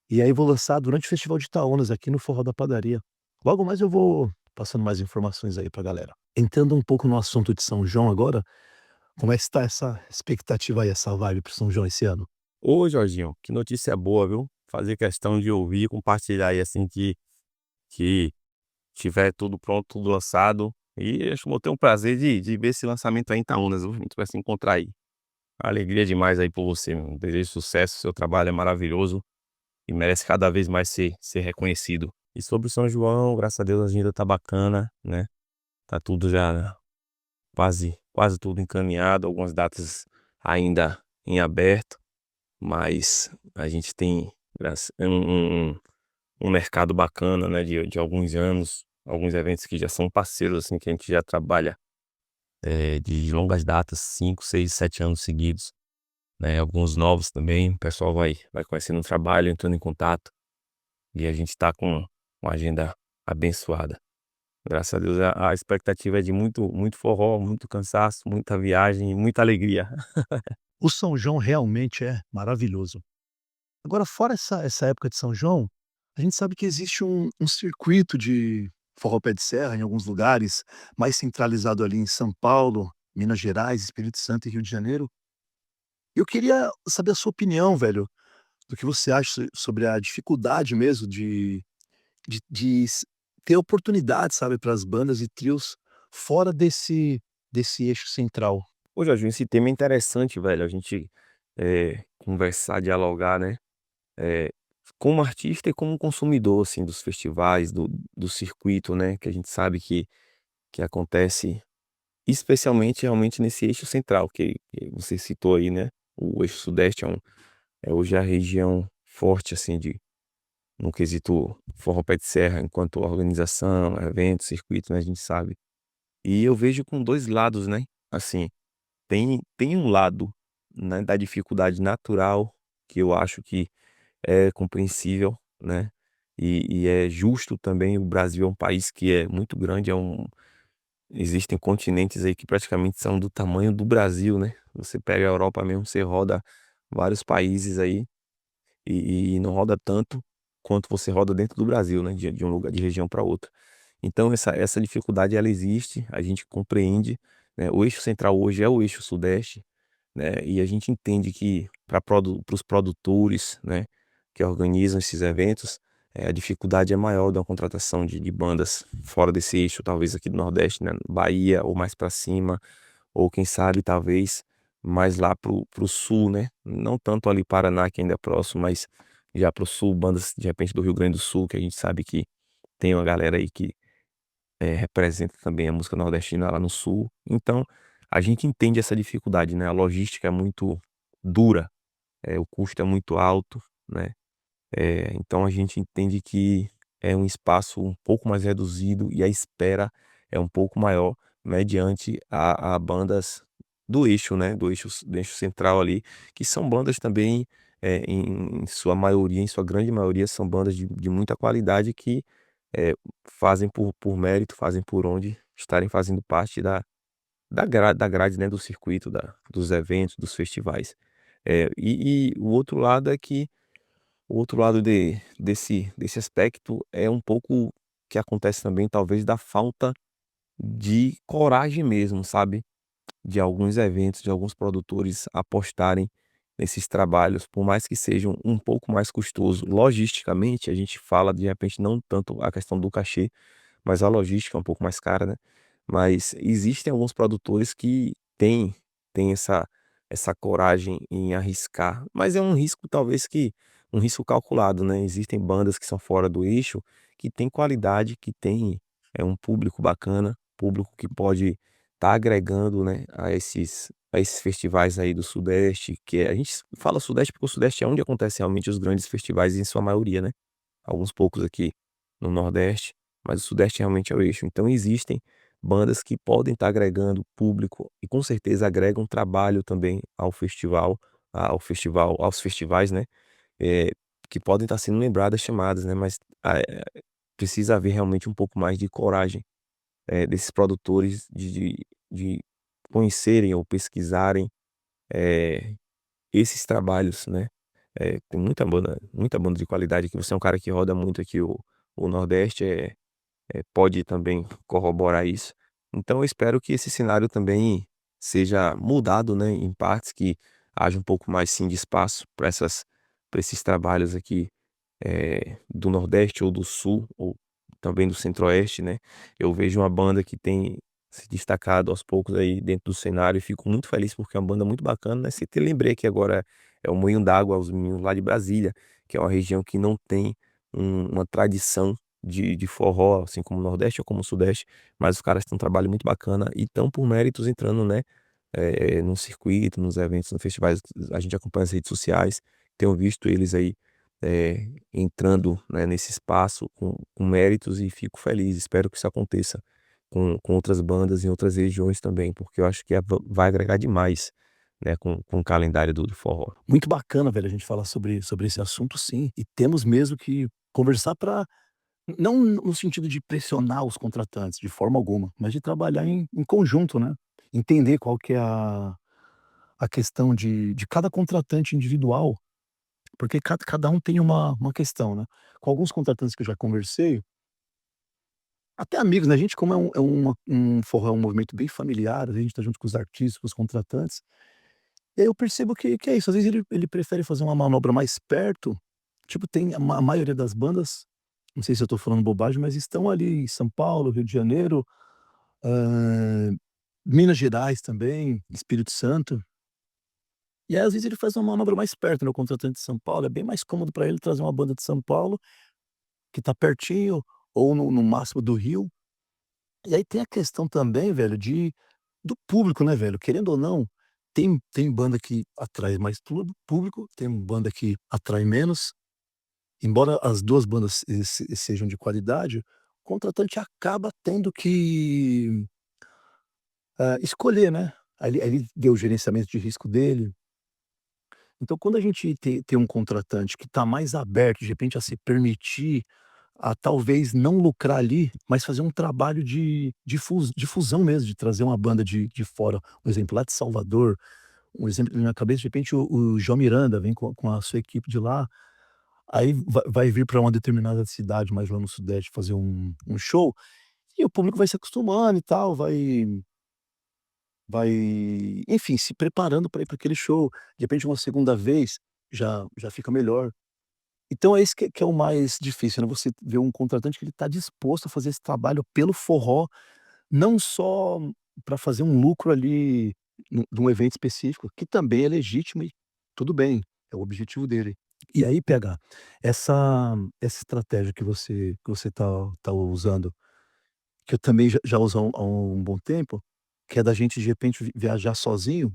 E aí vou lançar durante o Festival de Itaúnas aqui no Forró da Padaria. Logo mais eu vou passando mais informações aí pra galera. Entrando um pouco no assunto de São João agora, como é que está essa expectativa aí, essa vibe para o São João esse ano? Ô Jorginho, que notícia boa, viu. Fazer questão de ouvir e compartilhar aí assim que tiver tudo pronto, tudo lançado. E acho que vou ter um prazer de ver esse lançamento aí em Itaúnas, viu. A gente vai se encontrar aí. Alegria demais aí por você, meu. Desejo sucesso, seu trabalho é maravilhoso e merece cada vez mais ser reconhecido. E sobre o São João, graças a Deus a agenda tá bacana, né, tá tudo já quase tudo encaminhado, algumas datas ainda em aberto, mas a gente tem um mercado bacana, né, de alguns anos, alguns eventos que já são parceiros, assim, que a gente já trabalha, de longas datas, 5, 6, 7 anos seguidos, né, alguns novos também, o pessoal vai conhecendo o trabalho, entrando em contato, e a gente tá com uma agenda abençoada. Graças a Deus a expectativa é de muito forró, muito cansaço, muita viagem e muita alegria. O São João realmente é maravilhoso. Agora fora essa época de São João, a gente sabe que existe um circuito de forró pé de serra em alguns lugares, mais centralizado ali em São Paulo, Minas Gerais, Espírito Santo e Rio de Janeiro. Eu queria saber a sua opinião, velho, do que você acha sobre a dificuldade mesmo de ter oportunidade, sabe, para as bandas e trios fora desse eixo central. Ô Jorginho, esse tema é interessante, velho, a gente, conversar, dialogar, né, eh, como artista e como consumidor, assim, dos festivais, do circuito, né, que a gente sabe que acontece especialmente realmente nesse eixo central que você citou aí, né, o eixo sudeste é hoje a região forte, assim, no quesito forró pé de serra, enquanto organização, evento, circuito, né, a gente sabe. E eu vejo com 2 lados, né, assim, tem um lado, né, da dificuldade natural, que eu acho que é compreensível, né, e é justo também. O Brasil é um país que é muito grande, existem continentes aí que praticamente são do tamanho do Brasil, né. Você pega a Europa mesmo, você roda vários países aí, e não roda tanto quanto você roda dentro do Brasil, né, de um lugar de região para outra. Então essa dificuldade ela existe, a gente compreende, né, o eixo central hoje é o eixo sudeste, né, e a gente entende que para os produtores, né, que organizam esses eventos, a dificuldade é maior da contratação de bandas fora desse eixo, talvez aqui do Nordeste, né, Bahia ou mais para cima, ou quem sabe talvez mais lá pro sul, né, não tanto ali Paraná que ainda é próximo, mas já para o sul, bandas de repente do Rio Grande do Sul, que a gente sabe que tem uma galera aí que representa também a música nordestina lá no sul. Então, a gente entende essa dificuldade, né, a logística é muito dura, o custo é muito alto, né, então a gente entende que é um espaço um pouco mais reduzido e a espera é um pouco maior mediante a bandas do eixo, né, do eixo central ali, que são bandas também, em sua maioria, em sua grande maioria, são bandas de muita qualidade que eh, fazem por mérito, fazem por onde estarem fazendo parte da grade, né, do circuito dos eventos, dos festivais. E o outro lado é que o outro lado desse aspecto é um pouco que acontece também, talvez, da falta de coragem mesmo, sabe, de alguns eventos, de alguns produtores apostarem nesses trabalhos, por mais que sejam um pouco mais custoso logisticamente, a gente fala, de repente, não tanto a questão do cachê, mas a logística é um pouco mais cara, né. Mas existem alguns produtores que têm essa coragem em arriscar, mas é um risco, talvez, que um risco calculado, né. Existem bandas que são fora do eixo, que têm qualidade, que têm, um público bacana, público que pode estar agregando, né, a esses festivais aí do sudeste, que a gente fala sudeste, porque o sudeste é onde acontecem realmente os grandes festivais em sua maioria, né. Alguns poucos aqui no nordeste, mas o sudeste realmente é o eixo. Então existem bandas que podem estar agregando público e com certeza agregam trabalho também aos festivais, né, eh, que podem estar sendo lembradas, chamadas, né, mas, precisa haver realmente um pouco mais de coragem, desses produtores de conhecerem ou pesquisarem, eh, esses trabalhos, né. Tem muita banda de qualidade aqui. Você é um cara que roda muito aqui o nordeste, pode também corroborar isso. Então eu espero que esse cenário também seja mudado, né, em partes, que haja um pouco mais sim de espaço para esses trabalhos aqui, do Nordeste ou do Sul, ou também do Centro-Oeste, né. Eu vejo uma banda que tem se destacado aos poucos aí dentro do cenário e fico muito feliz, porque é uma banda muito bacana, né. Você te lembrei que agora é o Moinho d'Água, os meninos lá de Brasília, que é uma região que não tem uma tradição de forró, assim como o Nordeste ou como o Sudeste, mas os caras têm um trabalho muito bacana e estão por méritos entrando, né, no circuito, nos eventos, nos festivais. A gente acompanha as redes sociais, tenho visto eles aí, entrando, né, nesse espaço com méritos e fico feliz. Espero que isso aconteça com outras bandas em outras regiões também, porque eu acho que vai agregar demais, né, com o calendário do forró. Muito bacana, velho, a gente falar sobre esse assunto sim, e temos mesmo que conversar para não no sentido de pressionar os contratantes, de forma alguma, mas de trabalhar em conjunto, né. Entender qual que é a questão de cada contratante individual, porque cada um tem uma questão, né. Com alguns contratantes que eu já conversei, até amigos, né, a gente como um forró é um movimento bem familiar, a gente tá junto com os artistas, com os contratantes, e aí eu percebo que é isso, às vezes ele prefere fazer uma manobra mais perto, tipo tem a maioria das bandas, não sei se eu tô falando bobagem, mas estão ali em São Paulo, Rio de Janeiro, hã, Minas Gerais também, Espírito Santo. E aí, às vezes, ele faz uma manobra mais perto, né, o contratante de São Paulo, é bem mais cômodo para ele trazer uma banda de São Paulo, que tá pertinho, ou no máximo do Rio. E aí tem a questão também, velho, do público, né, velho, querendo ou não, tem banda que atrai mais público, tem banda que atrai menos. Embora as 2 bandas sejam de qualidade, o contratante acaba tendo que, escolher, né. Aí ele vê o gerenciamento de risco dele. Então quando a gente tem um contratante que está mais aberto, de repente, a se permitir, a talvez não lucrar ali, mas fazer um trabalho de fusão mesmo, de trazer uma banda de fora, um exemplo lá de Salvador, um exemplo na minha cabeça, de repente o João Miranda vem com a sua equipe de lá, aí vai vir para uma determinada cidade mais lá no sudeste fazer um show, e o público vai se acostumando e tal, vai, enfim, se preparando para ir para aquele show. De repente uma segunda vez, já fica melhor. Então é isso que é o mais difícil, né, você ver um contratante que ele está disposto a fazer esse trabalho pelo forró, não só para fazer um lucro ali num evento específico, que também é legítimo e tudo bem, é o objetivo dele. E aí PH, essa estratégia que você tá usando, que eu também já uso há um bom tempo, que é da gente de repente viajar sozinho,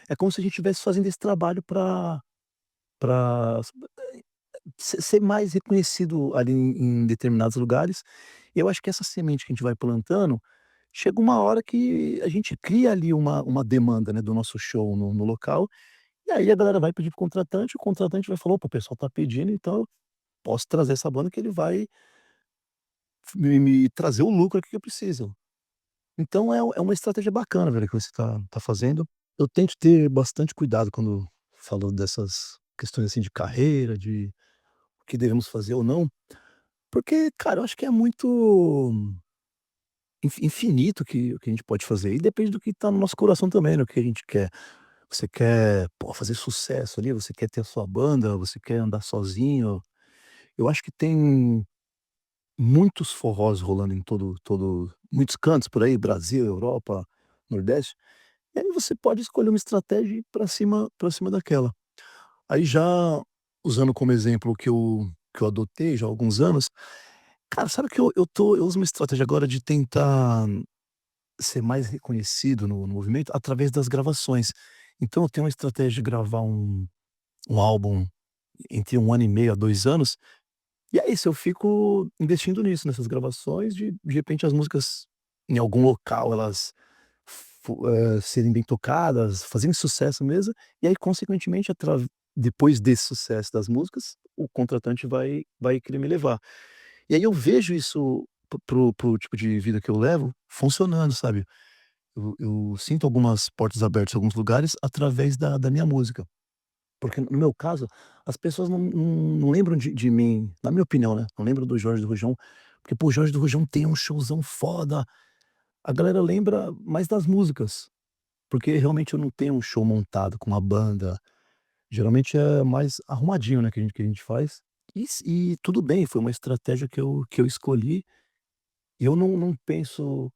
é como se a gente estivesse fazendo esse trabalho para ser mais reconhecido ali em determinados lugares. Eu acho que essa semente que a gente vai plantando, chega uma hora que a gente cria ali uma demanda, né, do nosso show no local, e aí a galera vai pedir para o contratante vai falar: "Opa, o pessoal tá pedindo, então eu posso trazer essa banda que ele vai me trazer o lucro aqui que eu preciso. Então é uma estratégia bacana, velho, que você tá fazendo. Eu tento ter bastante cuidado quando falo dessas questões, assim, de carreira, de o que devemos fazer ou não, porque, cara, eu acho que é muito infinito o que a gente pode fazer e depende do que tá no nosso coração também, né, o que a gente quer. Você quer, pô, fazer sucesso ali, você quer ter a sua banda, você quer andar sozinho. Eu acho que tem muitos forrós rolando em todo muitos cantos por aí, Brasil, Europa, Nordeste, e aí você pode escolher uma estratégia e ir pra cima daquela. Aí já usando como exemplo o que eu adotei já há alguns anos, cara, sabe que eu uso uma estratégia agora de tentar ser mais reconhecido no movimento através das gravações. Então eu tenho uma estratégia de gravar um álbum entre 1 ano e meio a 2 anos, e é isso, eu fico investindo nisso, nessas gravações, de repente as músicas em algum local elas serem bem tocadas, fazerem sucesso mesmo, e aí consequentemente depois desse sucesso das músicas, o contratante vai querer me levar. E aí eu vejo isso pro tipo de vida que eu levo funcionando, sabe. Eu sinto algumas portas abertas em alguns lugares através da minha música. Porque no meu caso, as pessoas não lembram de mim, na minha opinião, né, não lembram do Jorge do Rojão, porque, pô, o Jorge do Rojão tem um showzão foda, a galera lembra mais das músicas, porque realmente eu não tenho um show montado com uma banda, geralmente é mais arrumadinho, né, que a gente faz. E tudo bem, foi uma estratégia que eu escolhi, e eu não penso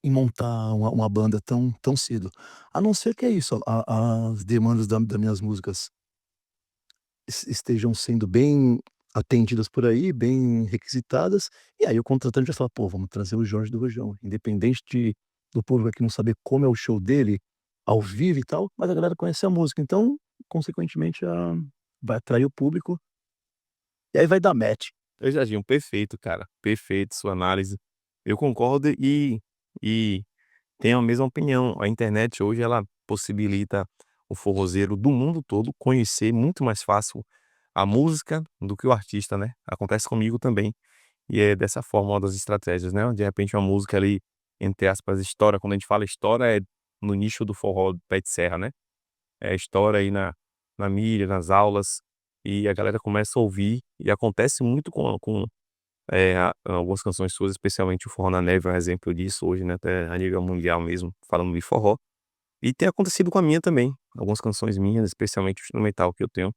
em montar uma banda tão cedo, a não ser que é isso, as demandas da minhas músicas estejam sendo bem atendidas por aí, bem requisitadas, e aí o contratante vai falar: "Pô, vamos trazer o Jorge do Rojão", independente do público aqui não saber como é o show dele, ao vivo e tal, mas a galera conhece a música, então, consequentemente, vai atrair o público, e aí vai dar match. Eu Jorginho, perfeito, cara, perfeito sua análise. Eu concordo e tenho a mesma opinião. A internet hoje ela possibilita o forrozeiro do mundo todo conhecer muito mais fácil a música do que o artista, né. Acontece comigo também, e é dessa forma uma das estratégias, né, de repente uma música ali, entre aspas, "estoura", quando a gente fala estoura é no nicho do forró pé de serra, né. Estoura aí na mídia, nas aulas, e a galera começa a ouvir, e acontece muito com algumas canções suas, especialmente o Forró na Neve é um exemplo disso hoje, né, até a nível mundial mesmo, falando de forró. E tem acontecido com a minha também, algumas canções minhas, especialmente o instrumental que eu tenho,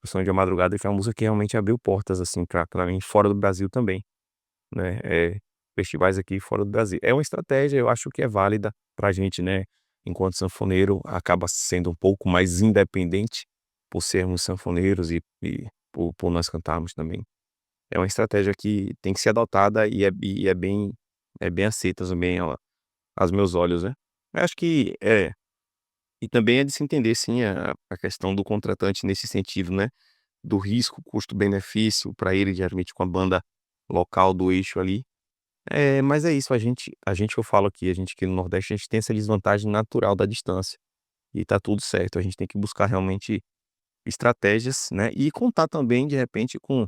o Sonho de Madrugada, que é uma música que realmente abriu portas, assim, pra mim fora do Brasil também, né, festivais aqui fora do Brasil. É uma estratégia, eu acho que é válida pra gente, né, enquanto sanfoneiro, acaba sendo um pouco mais independente, por sermos sanfoneiros e por nós cantarmos também. É uma estratégia que tem que ser adotada e é bem aceita também aos meus olhos, né. Eu acho que e também é de se entender sim a questão do contratante nesse sentido, né, do risco, custo-benefício para ele geralmente com a banda local do eixo ali. Mas é isso, a gente que eu falo aqui, a gente aqui no Nordeste, a gente tem essa desvantagem natural da distância, e tá tudo certo, a gente tem que buscar realmente estratégias, né, e contar também de repente com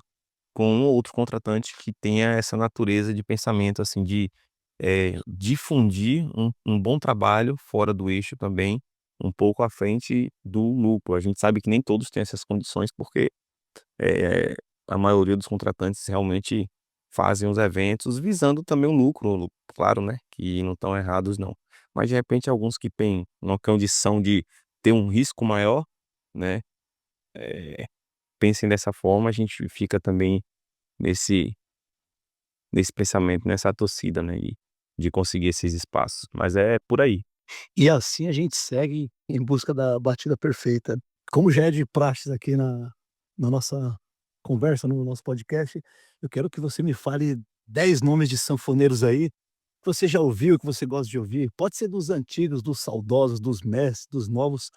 um ou outro contratante que tenha essa natureza de pensamento, assim, de, difundir um bom trabalho fora do eixo também, um pouco à frente do lucro. A gente sabe que nem todos têm essas condições, porque, eh, a maioria dos contratantes realmente fazem os eventos visando também o lucro, claro, né, que não estão errados não. Mas de repente alguns que têm uma condição de ter um risco maior, né, eh, pensem dessa forma, a gente fica também nesse nesse pensamento, nessa torcida, né, de conseguir esses espaços, mas é por aí. E assim a gente segue em busca da batida perfeita. Como já é de praxes aqui na nossa conversa, no nosso podcast, eu quero que você me fale 10 nomes de sanfoneiros aí, que você já ouviu, que você gosta de ouvir. Pode ser dos antigos, dos saudosos, dos mestres, dos novos,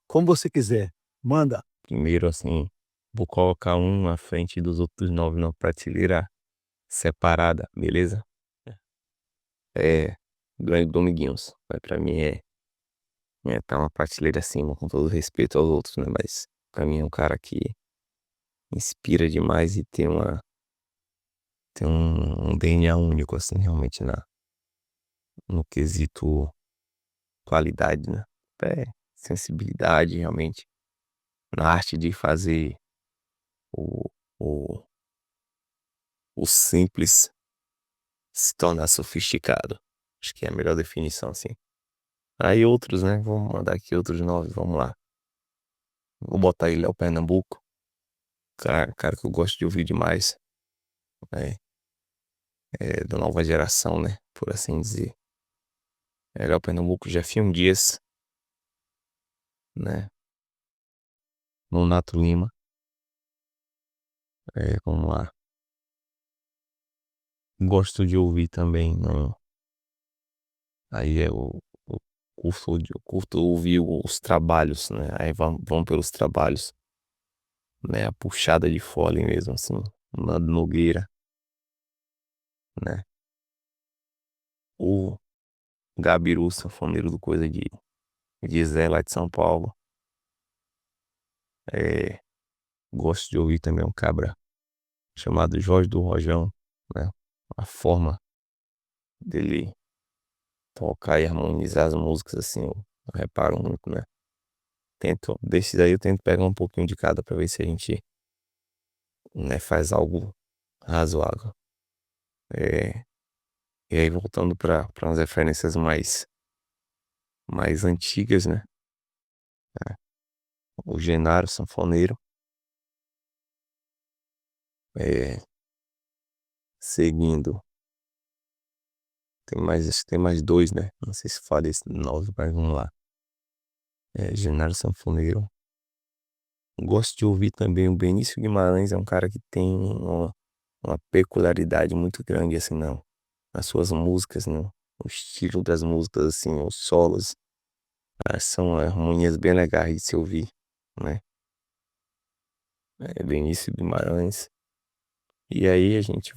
como você quiser. Manda. Primeiro, assim, vou colocar um à frente dos outros 9 numa prateleira separada, beleza? É, Grande Dominguinhos, pra mim tá uma prateleira acima, com todo respeito aos outros, né, mas pra mim é um cara que inspira demais e tem tem um DNA único, assim, realmente no quesito qualidade, né, sensibilidade realmente, na arte de fazer o o o simples se tornar sofisticado. Acho que é a melhor definição, assim. Aí outros, né, vamos mandar aqui outros nomes, vamos lá. Vou botar aí Léo Pernambuco, cara que eu gosto de ouvir demais, né, da nova geração, né, por assim dizer. Léo Pernambuco, Jefinho Dias, né, Nonato Lima, vamos lá. Gosto de ouvir também, aí eu curto ouvir os trabalhos, né, aí vamos pelos trabalhos, né, a puxada de fole mesmo, assim, Nando Nogueira, né, o Gabiru, sanfoneiro do Coisa de Zé, lá de São Paulo. Gosto de ouvir também um cabra chamado Jorge do Rojão, né, a forma dele tocar e harmonizar as músicas, assim, eu reparo muito, né. Desses aí eu tento pegar um pouquinho de cada pra ver se a gente, né, faz algo razoável. Eh, e aí voltando pra umas referências mais antigas, né, o Genaro Sanfoneiro, eh, seguindo, acho que tem mais 2, né, não sei se falei esse 9, mas vamos lá. Genaro Sanfoneiro. Gosto de ouvir também o Benício Guimarães, é um cara que tem uma peculiaridade muito grande, assim, não, nas suas músicas, né, o estilo das músicas, assim, os solos, são harmonias bem legais de se ouvir, né. Benício Guimarães. E aí a gente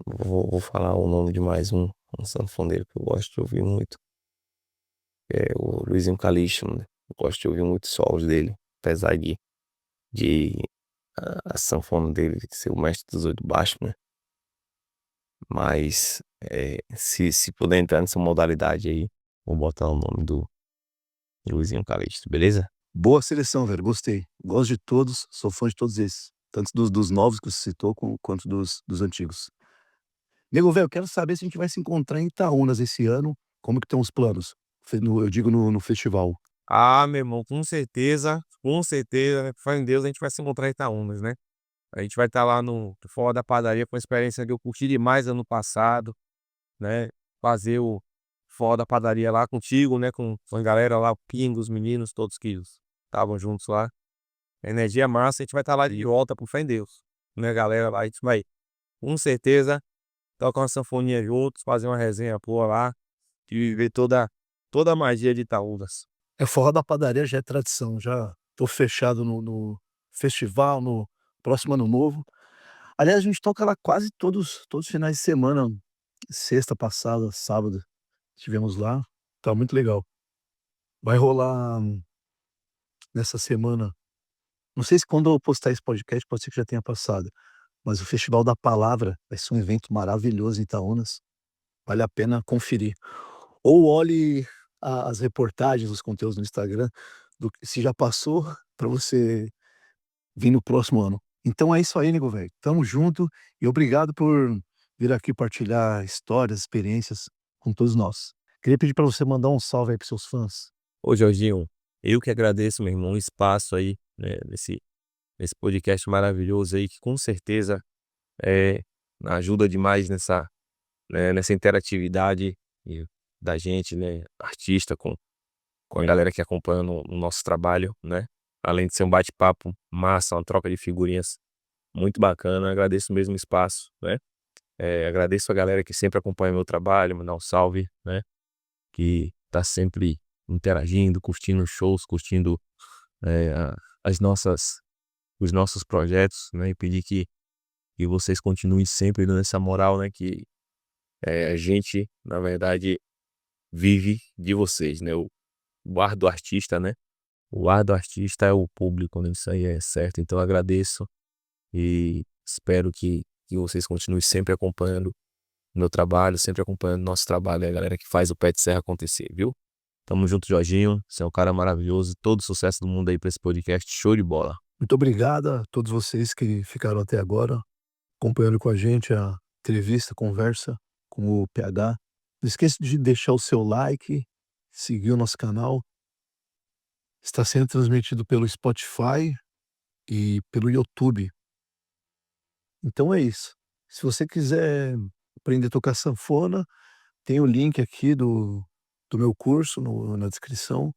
vou falar o nome de mais um sanfoneiro que eu gosto de ouvir muito, é o Luizinho Calixto, né. Gosto de ouvir muito solos dele, apesar de a sanfona dele ser o mestre dos 8 baixos, né. Mas, se puder entrar nessa modalidade aí, vou botar o nome do Luizinho Calixto, beleza? Boa seleção, velho, gostei. Gosto de todos, sou fã de todos esses, tanto dos novos que você citou quanto dos antigos. Nego velho, eu quero saber se a gente vai se encontrar em Itaúnas esse ano, como que estão os planos? Eu digo no festival. Ah, meu irmão, com certeza, né, fé em Deus, a gente vai se encontrar em Itaúnas, né. A gente vai estar lá no Forró da Padaria, foi uma experiência que eu curti demais ano passado, né, fazer o Forró da Padaria lá contigo, né, com a galera lá, o Pingo, os meninos, todos que estavam juntos lá. Energia massa, a gente vai estar lá de volta, por fé em Deus, né, galera lá, a gente vai, com certeza, tocar uma sanfoninha juntos, fazer uma resenha boa lá, e viver toda a magia de Itaúnas. É, forró da padaria já é tradição, já tô fechado no festival, no próximo ano novo. Aliás, a gente toca lá quase todos os finais de semana, sexta passada, sábado, estivemos lá, tá muito legal. Vai rolar nessa semana, não sei se quando eu postar esse podcast, pode ser que já tenha passado, mas o Festival da Palavra vai ser um evento maravilhoso em Itaúnas, vale a pena conferir. Ou olhe as reportagens, os conteúdos no Instagram, do que se já passou, para você vir no próximo ano. Então é isso aí, nego velho, tamo junto e obrigado por vir aqui partilhar histórias, experiências com todos nós. Queria pedir para você mandar um salve aí para seus fãs. Ô Jorginho, eu que agradeço, meu irmão, o espaço aí, né, nesse podcast maravilhoso aí, que com certeza, eh, ajuda demais nessa interatividade e da gente, né, artista com a galera que acompanha no nosso trabalho, né. Além de ser um bate-papo massa, uma troca de figurinhas muito bacana, agradeço mesmo o espaço, né. Agradeço a galera que sempre acompanha meu trabalho, mandar um salve, né, que tá sempre interagindo, curtindo os shows, curtindo, a as nossas os nossos projetos, né, e pedir que vocês continuem sempre dando essa moral, né, que, a gente, na verdade, vive de vocês, né, o ar do artista, né, o ar do artista é o público, né, isso aí é certo, então eu agradeço e Espero que vocês continuem sempre acompanhando o meu trabalho, sempre acompanhando o nosso trabalho, a galera que faz o Pé de Serra acontecer, viu? Tamo junto, Jorginho. Você é um cara maravilhoso. Todo sucesso do mundo aí pra esse podcast. Show de bola. Muito obrigado a todos vocês que ficaram até agora acompanhando com a gente a entrevista, a conversa com o PH. Não esqueça de deixar o seu like, seguir o nosso canal. Está sendo transmitido pelo Spotify e pelo YouTube. Então é isso. Se você quiser aprender a tocar sanfona, tem o link aqui do meu curso na descrição.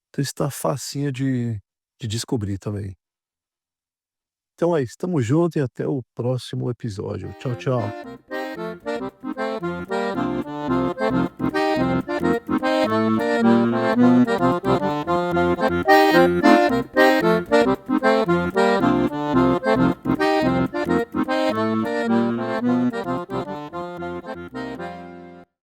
Então está facinho de descobrir também. Então é isso, tamo junto e até o próximo episódio. Tchau, tchau.